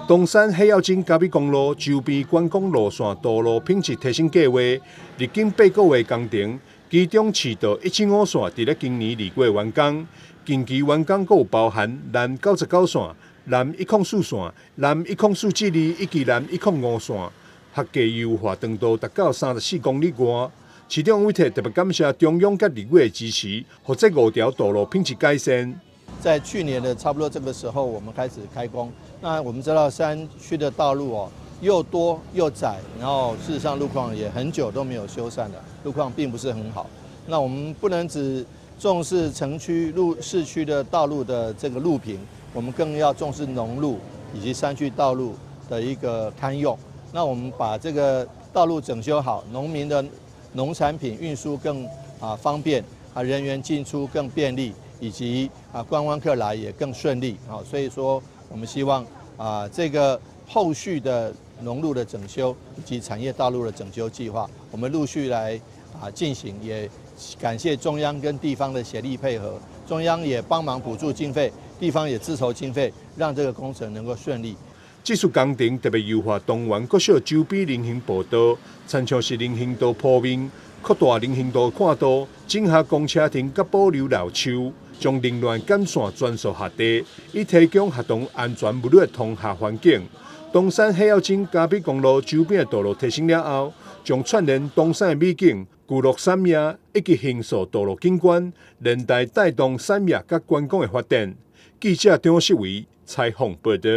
东山海药精嘉义公路周边观光路线道路品质提升计划，历经8个月工程，其中市道175线伫咧今年2月完工，近期完工还有包含南99线、南104线、南104至2以及南105线，合计优化长度达到34公里外。市长委特特别感谢中央甲立委的支持，让这5条道路品质改善。在去年的差不多这个时候，我们开始开工。那我们知道山区的道路又多又窄，然后事实上路况也很久都没有修缮了，路况并不是很好。那我们不能只重视城区市区的道路的这个路平，我们更要重视农路以及山区道路的一个堪用。那我们把这个道路整修好，农民的农产品运输更方便，人员进出更便利，以及观光客来也更顺利。所以说我们希望这个后续的农路的整修以及产业道路的整修计划，我们陆续来进行，也感谢中央跟地方的协力配合，中央也帮忙补助经费，地方也自筹经费，让这个工程能够顺利。这次工程特别优化东园国小周边人行步道，参像是人行道铺面、扩大人行道看道、整合公车亭甲保留老树，将凌乱干线全数下地，以提供学童安全无虑的通学环境。东山海药精嘉义公路周边的道路提升了后，将串联东山的美景、聚落产业以及行塑道路景观，连带带动产业甲观光的发展。记者张世伟采访报道。